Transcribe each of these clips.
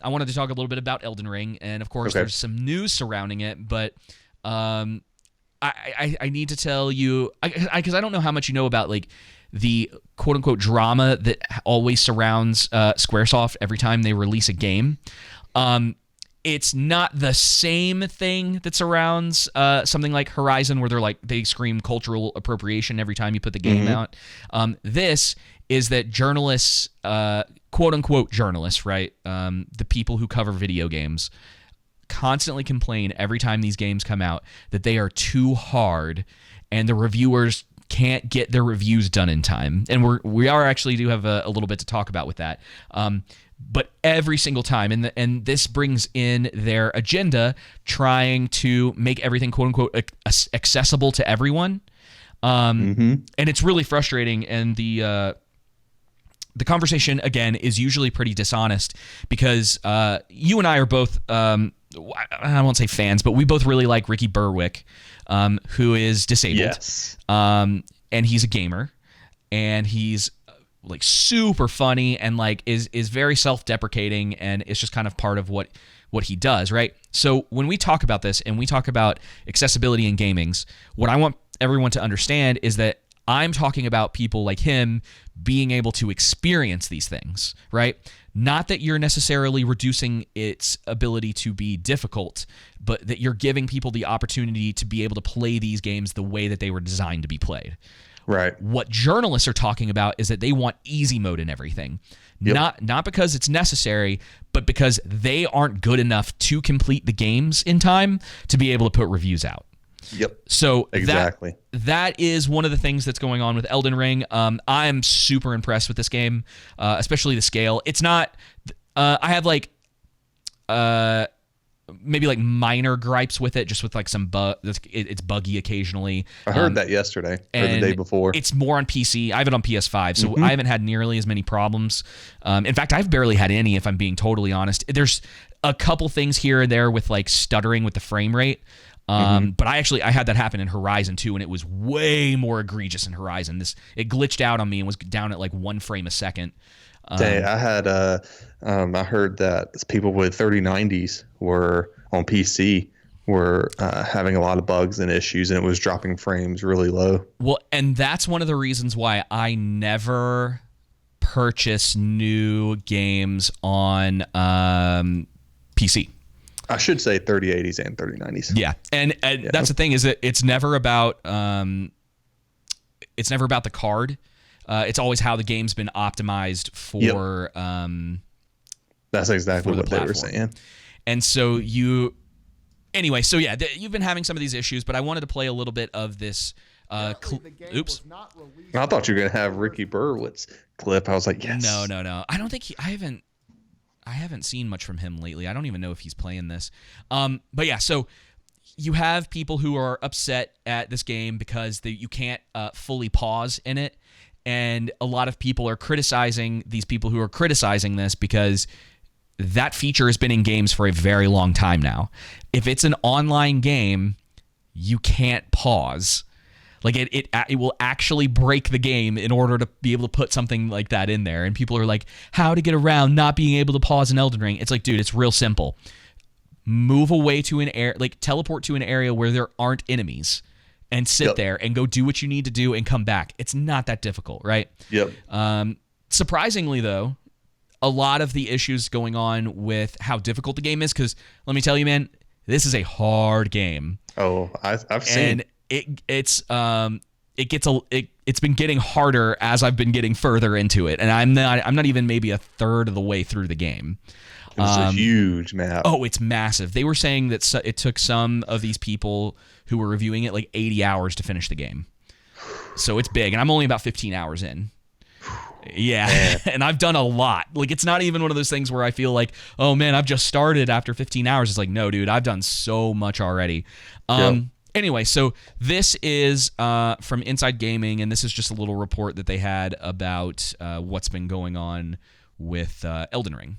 I wanted to talk a little bit about Elden Ring, and of course, Okay. there's some news surrounding it, but I need to tell you, because I don't know how much you know about like the quote unquote drama that always surrounds Squaresoft every time they release a game. It's not the same thing that surrounds something like Horizon, where they scream cultural appropriation every time you put the game out. This is that journalists, quote unquote journalists, right? The people who cover video games constantly complain every time these games come out that they are too hard and the reviewers can't get their reviews done in time. And we actually do have a little bit to talk about with that. But every single time, and this brings in their agenda trying to make everything quote unquote accessible to everyone. And it's really frustrating. And the conversation, again, is usually pretty dishonest because you and I are both, I won't say fans, but we both really like Ricky Berwick, who is disabled. Yes. And he's a gamer, and he's like super funny and like is very self-deprecating, and it's just kind of part of what he does, right? So when we talk about this and we talk about accessibility in gamings, what I want everyone to understand is that I'm talking about people like him being able to experience these things, right? Not that you're necessarily reducing its ability to be difficult, but that you're giving people the opportunity to be able to play these games the way that they were designed to be played. Right. What journalists are talking about is that they want easy mode in everything. Yep. Not because it's necessary, but because they aren't good enough to complete the games in time to be able to put reviews out. Yep. So exactly. That is one of the things that's going on with Elden Ring. I'm super impressed with this game, especially the scale. It's not. I have like maybe like minor gripes with it, just with like some it's buggy occasionally. I heard that yesterday or the day before. It's more on PC. I have it on PS5, so I haven't had nearly as many problems. In fact, I've barely had any, if I'm being totally honest. There's a couple things here and there with like stuttering with the frame rate. But I had that happen in Horizon 2, and it was way more egregious in Horizon. It glitched out on me and was down at like 1 frame a second. I had I heard that people with 3090s were on PC were having a lot of bugs and issues, and it was dropping frames really low. Well, and that's one of the reasons why I never purchase new games on PC. I should say 3080s and 3090s. Yeah, and that's the thing, is that it's never about the card. It's always how the game's been optimized for. Yep. That's exactly what they were saying. And so you've been having some of these issues, but I wanted to play a little bit of this. Oops. I thought you were gonna have Ricky Berwick's clip. I was like, yes. No. I don't think I haven't seen much from him lately. I don't even know if he's playing this. But yeah, so you have people who are upset at this game because you can't fully pause in it. And a lot of people are criticizing these people who are criticizing this because that feature has been in games for a very long time now. If it's an online game, you can't pause. Like it will actually break the game in order to be able to put something like that in there. And people are like, how to get around not being able to pause in Elden Ring? It's like, dude, it's real simple. Move away to teleport to an area where there aren't enemies and sit there and go do what you need to do and come back. It's not that difficult, right? Yep. Surprisingly, though, a lot of the issues going on with how difficult the game is, because let me tell you, man, this is a hard game. Oh, I've seen. And it's been getting harder as I've been getting further into it, and I'm not even maybe a third of the way through the game. It's a huge map. Oh, it's massive. They were saying that it took some of these people who were reviewing it like 80 hours to finish the game. So it's big, and I'm only about 15 hours in. Yeah, and I've done a lot. Like, it's not even one of those things where I feel like, oh man, I've just started after 15 hours. It's like, no, dude, I've done so much already. Anyway, so this is from Inside Gaming, and this is just a little report that they had about what's been going on with Elden Ring.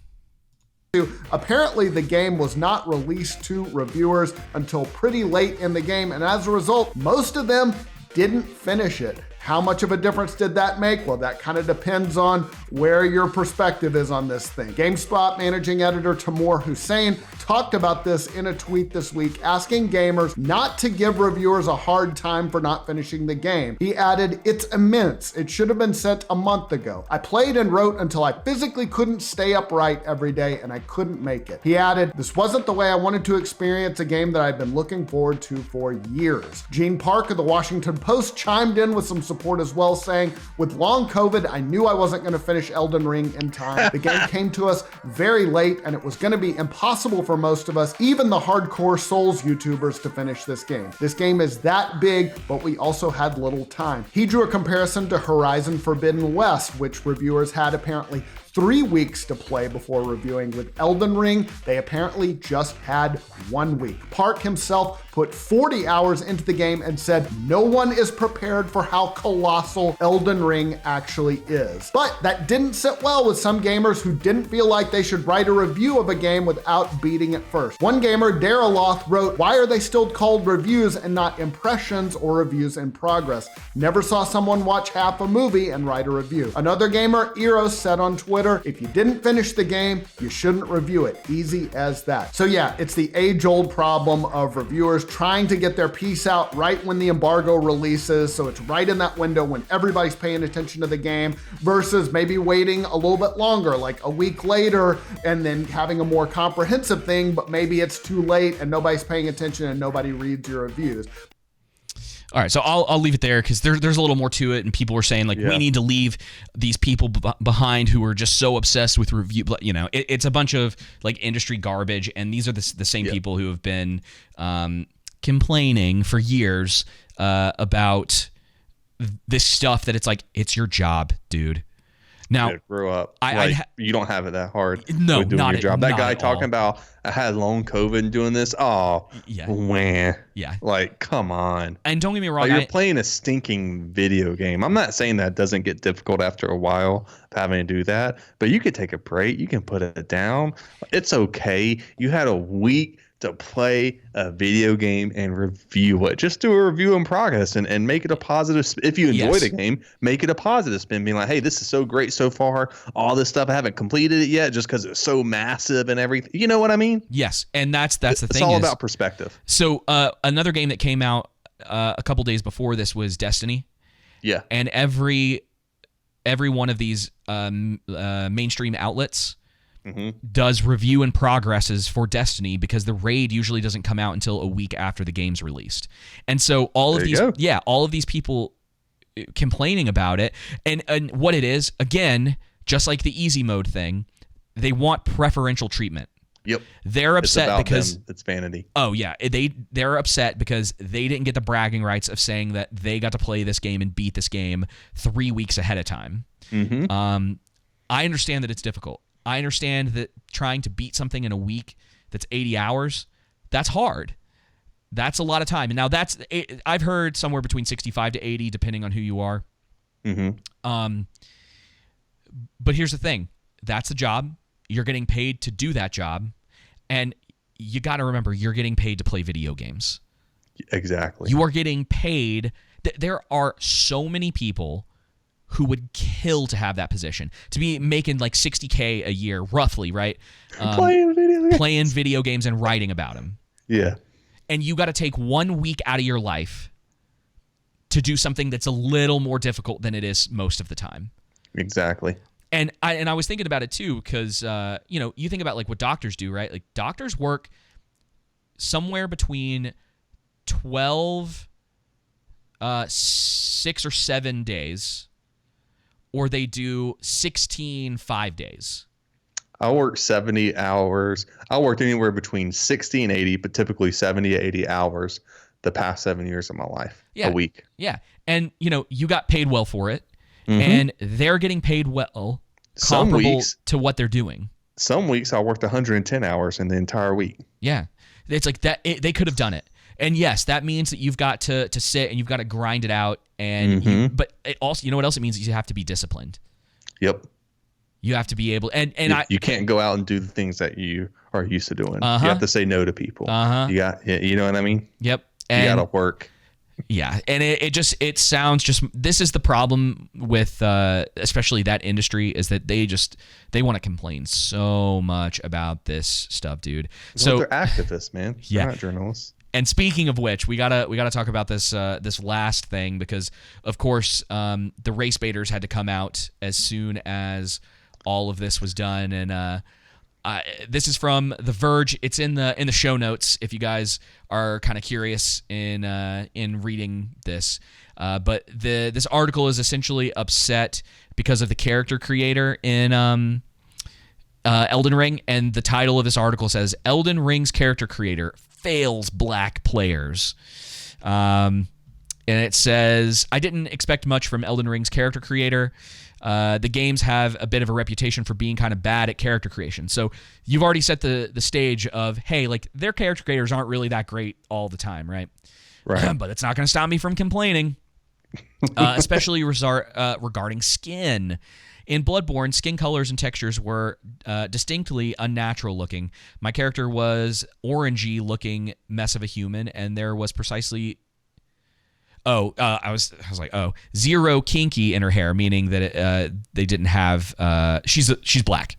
Apparently, the game was not released to reviewers until pretty late in the game, and as a result, most of them didn't finish it. How much of a difference did that make? Well, that kind of depends on where your perspective is on this thing. GameSpot managing editor Timur Hussein talked about this in a tweet this week, asking gamers not to give reviewers a hard time for not finishing the game. He added, "It's immense. It should have been sent a month ago. I played and wrote until I physically couldn't stay upright every day and I couldn't make it." He added, "This wasn't the way I wanted to experience a game that I've been looking forward to for years." Gene Park of the Washington Post chimed in with some support as well, saying, "With long COVID, I knew I wasn't going to finish Elden Ring in time. The game came to us very late and it was going to be impossible for most of us, even the hardcore Souls YouTubers, to finish this game. This game is that big, but we also had little time." He drew a comparison to Horizon Forbidden West, which reviewers had apparently 3 weeks to play before reviewing. With Elden Ring, they apparently just had 1 week. Park himself put 40 hours into the game and said no one is prepared for how colossal Elden Ring actually is. But that didn't sit well with some gamers who didn't feel like they should write a review of a game without beating it first. One gamer, Daraloth, wrote, "Why are they still called reviews and not impressions or reviews in progress? Never saw someone watch half a movie and write a review." Another gamer, Eros, said on Twitter, "If you didn't finish the game, you shouldn't review it. Easy as that." So yeah, it's the age-old problem of reviewers trying to get their piece out right when the embargo releases, so it's right in that window when everybody's paying attention to the game, versus maybe waiting a little bit longer, like a week later, and then having a more comprehensive thing, but maybe it's too late and nobody's paying attention and nobody reads your reviews. All right, so I'll leave it there because there's a little more to it, and people were saying we need to leave these people behind who are just so obsessed with review. You know, it's a bunch of industry garbage, and these are the same people who have been complaining for years about this stuff that it's your job, dude. Now, grow up. You don't have it that hard. No, with doing not your job. That not guy at talking all. about I had long COVID and doing this. Oh, Yeah. Wah. Yeah. Come on. And don't get me wrong, You're playing a stinking video game. I'm not saying that doesn't get difficult after a while of having to do that, but you could take a break. You can put it down. It's okay. You had a week to play a video game and review it. Just do a review in progress and make it a positive. If you enjoy the game, make it a positive spin, being like, "Hey, this is so great so far. All this stuff, I haven't completed it yet just because it's so massive and everything." You know what I mean? Yes, and that's the thing. It's all about perspective. So another game that came out a couple days before this was Destiny. Yeah. And every one of these mainstream outlets does review and progresses for Destiny, because the raid usually doesn't come out until a week after the game's released. And so all of these people complaining about it, and what it is, again, just like the easy mode thing, they want preferential treatment. Yep. They're upset because it's vanity. Oh yeah, they're upset because they didn't get the bragging rights of saying that they got to play this game and beat this game 3 weeks ahead of time. I understand that it's difficult. I understand that trying to beat something in a week that's 80 hours, that's hard. That's a lot of time. And now I've heard somewhere between 65 to 80, depending on who you are. But here's the thing. That's the job. You're getting paid to do that job. And you got to remember, you're getting paid to play video games. Exactly. You are getting paid. There are so many people who would kill to have that position, to be making $60K a year, roughly, right? Playing video games and writing about them. Yeah. And you got to take 1 week out of your life to do something that's a little more difficult than it is most of the time. Exactly. And I was thinking about it too, because you think about what doctors do, right? Like doctors work somewhere between 12, 6 or 7 days, or they do 16 5 days. I work 70 hours. I worked anywhere between 60 and 80, but typically 70 to 80 hours the past 7 years of my life, a week. Yeah. And, you got paid well for it, and they're getting paid well, comparable to what they're doing. Some weeks I worked 110 hours in the entire week. Yeah. It's like that. They could have done it. And yes, that means that you've got to sit and you've got to grind it out. And but it also, you know what else it means? Is you have to be disciplined. Yep. You have to be able, you can't go out and do the things that you are used to doing. You have to say no to people. You know what I mean? Yep. You got to work. Yeah, and it sounds just, this is the problem with especially that industry, is that they want to complain so much about this stuff, dude. So they're activists, man. Yeah. They're not journalists. And speaking of which, we gotta talk about this last thing, because of course the race baiters had to come out as soon as all of this was done, and this is from The Verge. It's in the show notes if you guys are kind of curious in reading this. But this article is essentially upset because of the character creator in Elden Ring, and the title of this article says Elden Ring's character creator fails black players. And it says, I didn't expect much from Elden Ring's character creator. The games have a bit of a reputation for being kind of bad at character creation. So you've already set the stage of, hey, like, their character creators aren't really that great all the time, right? Right. But it's not going to stop me from complaining, especially regarding skin. In Bloodborne, skin colors and textures were distinctly unnatural looking. My character was orangey looking mess of a human, and there was precisely I was like, zero kinky in her hair, meaning that they didn't have. She's black.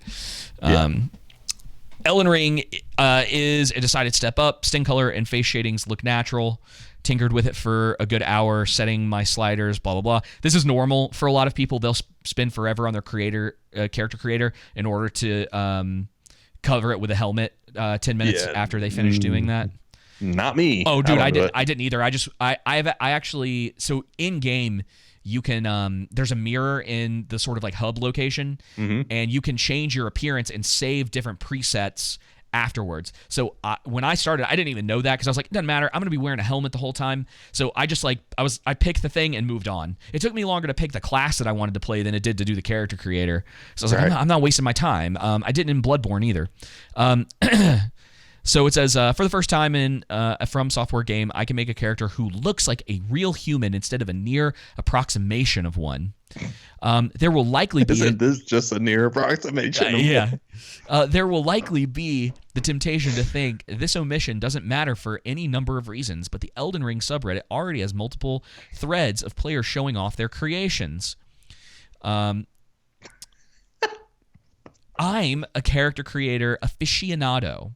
Yeah. Elden Ring is a decided step up. Skin color and face shadings look natural. Tinkered with it for a good hour, setting my sliders, blah, blah, blah. This is normal for a lot of people. They'll spend forever on their character creator in order to cover it with a helmet 10 minutes after they finish doing that. Not me. Oh, dude, I didn't either. I actually, so in game, you can there's a mirror in the sort of like hub location, and you can change your appearance and save different presets afterwards. So when I started, I didn't even know that, because I was like, it doesn't matter, I'm gonna be wearing a helmet the whole time. So I just I picked the thing and moved on. It took me longer to pick the class that I wanted to play than it did to do the character creator. So I was like, I'm not wasting my time. I didn't in Bloodborne either. So it says, for the first time in a From Software game, I can make a character who looks like a real human instead of a near approximation of one. There will likely be... Isn't this just a near approximation? Yeah. There will likely be the temptation to think this omission doesn't matter for any number of reasons, but the Elden Ring subreddit already has multiple threads of players showing off their creations. I'm a character creator aficionado.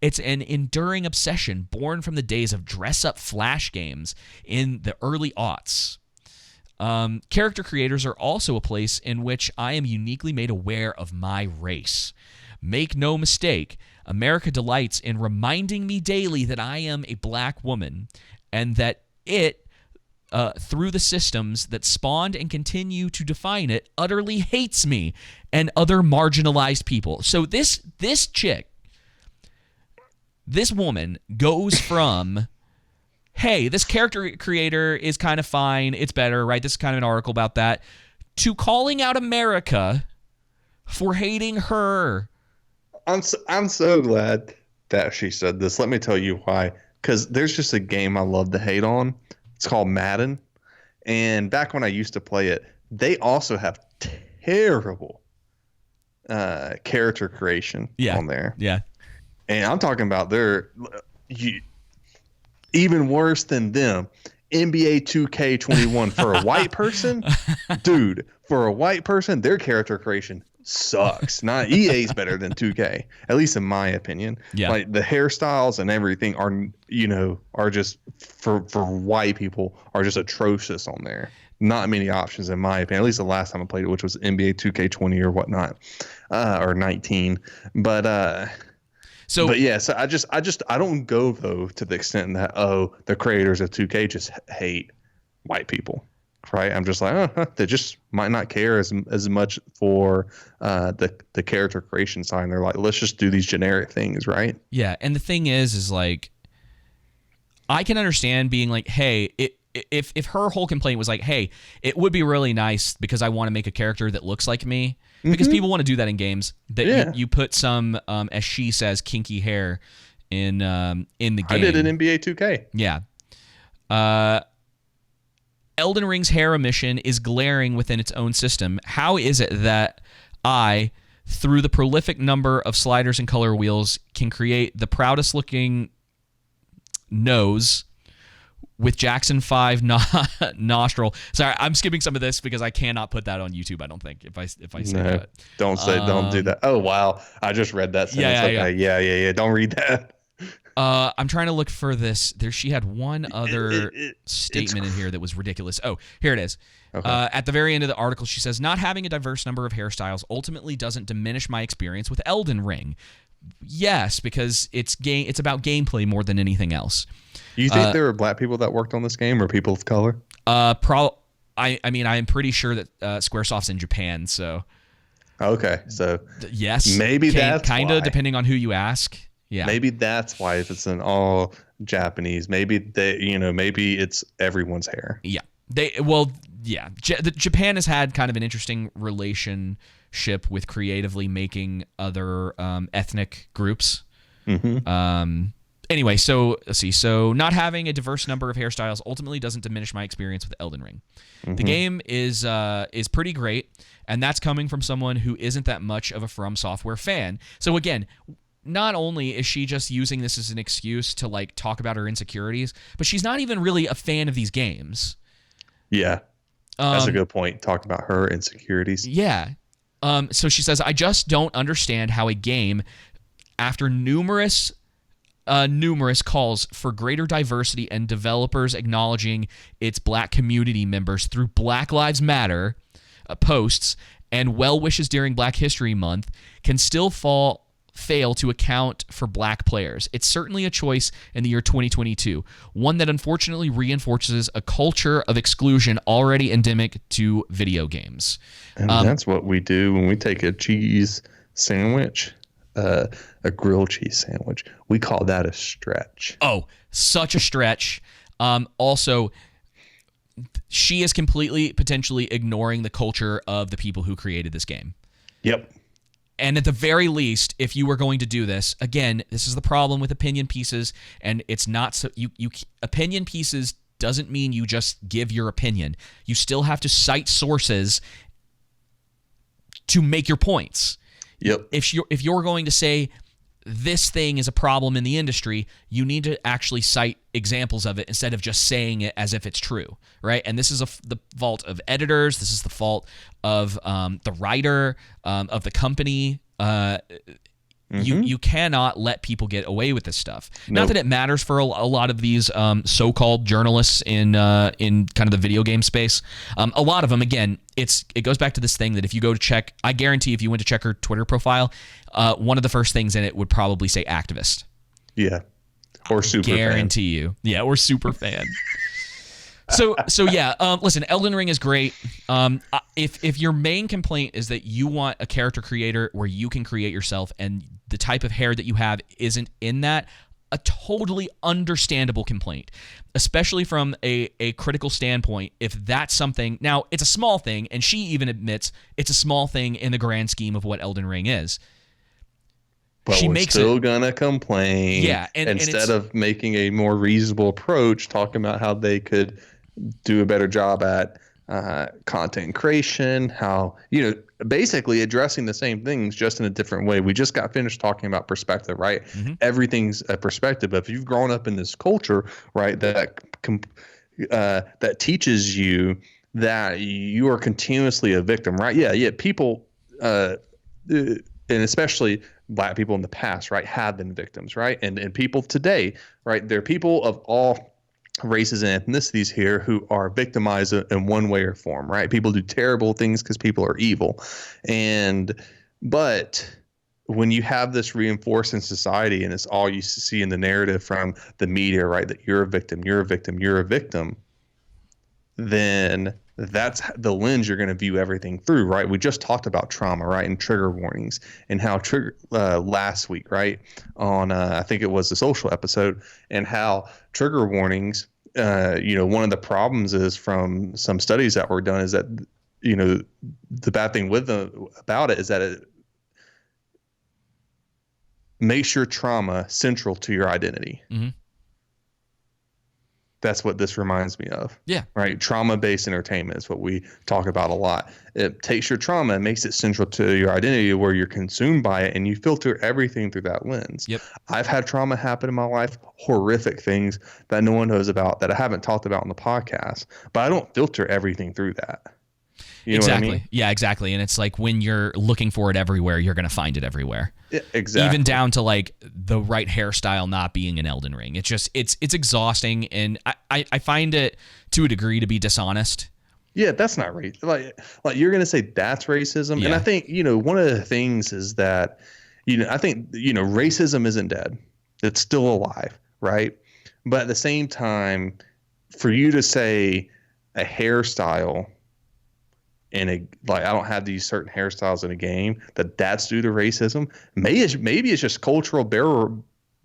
It's an enduring obsession born from the days of dress-up flash games in the early aughts. Character creators are also a place in which I am uniquely made aware of my race. Make no mistake, America delights in reminding me daily that I am a black woman, and that it, through the systems that spawned and continue to define it, utterly hates me and other marginalized people. So this chick, this woman goes from, hey, this character creator is kind of fine, it's better, right? This is kind of an article about that, to calling out America for hating her. I'm so glad that she said this. Let me tell you why. Because there's just a game I love to hate on. It's called Madden. And back when I used to play it, they also have terrible character creation on there. Yeah. And I'm talking about even worse than them. NBA 2K21 for a white person, dude. For a white person, their character creation sucks. Not EA's better than 2K, at least in my opinion. Yeah. Like the hairstyles and everything are just for white people are just atrocious on there. Not many options in my opinion. At least the last time I played it, which was NBA 2K20 or whatnot, or 19. But yeah, so I don't go though to the extent that the creators of 2K just hate white people, right? I'm just like, they just might not care as much for the character creation side. And they're like, let's just do these generic things, right? Yeah, and the thing is like, I can understand being like, hey, if her whole complaint was like, hey, it would be really nice because I want to make a character that looks like me. Because people want to do that in games. That you put some, as she says, kinky hair in the game. I did in NBA 2K. Yeah. Elden Ring's hair omission is glaring within its own system. How is it that I, through the prolific number of sliders and color wheels, can create the proudest looking nose with Jackson 5 nostril. Sorry, I'm skipping some of this because I cannot put that on YouTube, I don't think, if I say No, that. don't do that. Oh, wow. I just read that sentence. Yeah. Don't read that. I'm trying to look for this. She had one other statement in here that was ridiculous. Oh, here it is. Okay. At the very end of the article, she says, not having a diverse number of hairstyles ultimately doesn't diminish my experience with Elden Ring. Yes, because it's about gameplay more than anything else. You think there were black people that worked on this game, or people of color? I mean, I am pretty sure that Squaresoft's in Japan, so. Okay, so yes, maybe that's kind of why. Depending on who you ask. Yeah, maybe that's why, if it's an all Japanese, maybe maybe it's everyone's hair. Yeah, Japan has had kind of an interesting relationship with creatively making other ethnic groups. Mm-hmm. Anyway, so let's see. So not having a diverse number of hairstyles ultimately doesn't diminish my experience with Elden Ring. Mm-hmm. The game is pretty great, and that's coming from someone who isn't that much of a From Software fan. So again, not only is she just using this as an excuse to like talk about her insecurities, but she's not even really a fan of these games. Yeah, that's a good point. Talk about her insecurities. Yeah. So she says, I just don't understand how a game, after numerous calls for greater diversity and developers acknowledging its black community members through Black Lives Matter posts and well wishes during Black History Month, can still fail to account for black players. It's certainly a choice in the year 2022, one that unfortunately reinforces a culture of exclusion already endemic to video games. And that's what we do when we take a cheese sandwich, a grilled cheese sandwich. We call that a stretch. Oh, such a stretch. Also, she is completely potentially ignoring the culture of the people who created this game. Yep. And at the very least, if you were going to do this, again, this is the problem with opinion pieces, and it's not so you opinion pieces doesn't mean you just give your opinion. You still have to cite sources to make your points. Yep. If you're going to say this thing is a problem in the industry, you need to actually cite examples of it instead of just saying it as if it's true, right? And this is the fault of editors. This is the fault of the writer, of the company. You cannot let people get away with this stuff. Nope. Not that it matters for a lot of these so-called journalists in kind of the video game space. A lot of them, again, it goes back to this thing that if you go to check, I guarantee if you went to check her Twitter profile, one of the first things in it would probably say activist. Yeah, or super guarantee fan. You. Yeah, or super fan. So yeah, listen, Elden Ring is great. If your main complaint is that you want a character creator where you can create yourself and the type of hair that you have isn't in that, a totally understandable complaint, especially from a critical standpoint. If that's something, now it's a small thing, and she even admits it's a small thing in the grand scheme of what Elden Ring is. But we're still gonna complain. Yeah, and instead of making a more reasonable approach, talking about how they could do a better job at content creation, how basically addressing the same things just in a different way. We just got finished talking about perspective, right? Mm-hmm. Everything's a perspective. But if you've grown up in this culture, right, that teaches you that you are continuously a victim, right? Yeah. People, and especially Black people in the past, right, have been victims, right? And people today, right, there are people of all races and ethnicities here who are victimized in one way or form, right? People do terrible things because people are evil. But when you have this reinforced in society and it's all you see in the narrative from the media, right, that you're a victim, then that's the lens you're going to view everything through, right? We just talked about trauma, right, and trigger warnings, and how last week, right, on I think it was the social episode, and how trigger warnings, one of the problems is from some studies that were done is that, the bad thing about it is that it makes your trauma central to your identity. Mm-hmm. that's what this reminds me of. Yeah. Right. Trauma-based entertainment is what we talk about a lot. It takes your trauma and makes it central to your identity where you're consumed by it and you filter everything through that lens. Yep. I've had trauma happen in my life, horrific things that no one knows about that I haven't talked about on the podcast, but I don't filter everything through that. You know exactly. what I mean? Yeah, exactly. And it's like when you're looking for it everywhere, you're going to find it everywhere. Yeah, exactly. Even down to like the right hairstyle not being an Elden Ring. It's just it's exhausting, and I find it to a degree to be dishonest. Yeah, that's not right. Like you're gonna say that's racism, Yeah. and I think one of the things is that I think racism isn't dead; it's still alive, right? But at the same time, for you to say a hairstyle in a I don't have these certain hairstyles in a game that's due to racism. Maybe it's just cultural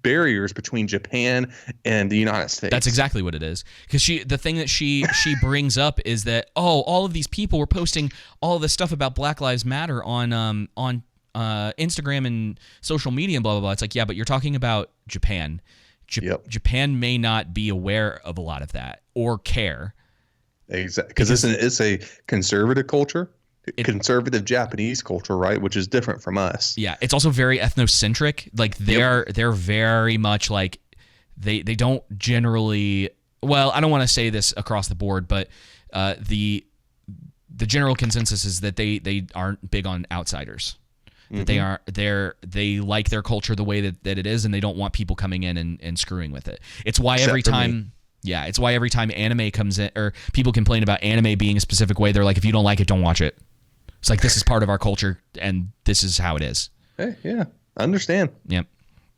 barriers between Japan and the United States. That's exactly what it is. Because the thing that she brings up is that all of these people were posting all of this stuff about Black Lives Matter on Instagram and social media and blah blah blah. It's like, yeah, but you're talking about Japan. Yep. Japan may not be aware of a lot of that or care. Exactly, because it's a conservative culture, conservative Japanese culture, right? Which is different from us. Yeah, it's also very ethnocentric. Like they're very much like they don't generally. Well, I don't want to say this across the board, but the general consensus is that they aren't big on outsiders. That they like their culture the way that it is, and they don't want people coming in and screwing with it. It's why Except every for time. me. Yeah, it's why every time anime comes in, or people complain about anime being a specific way, they're like, if you don't like it, don't watch it. It's like, this is part of our culture, and this is how it is. Hey, yeah, I understand. Yep.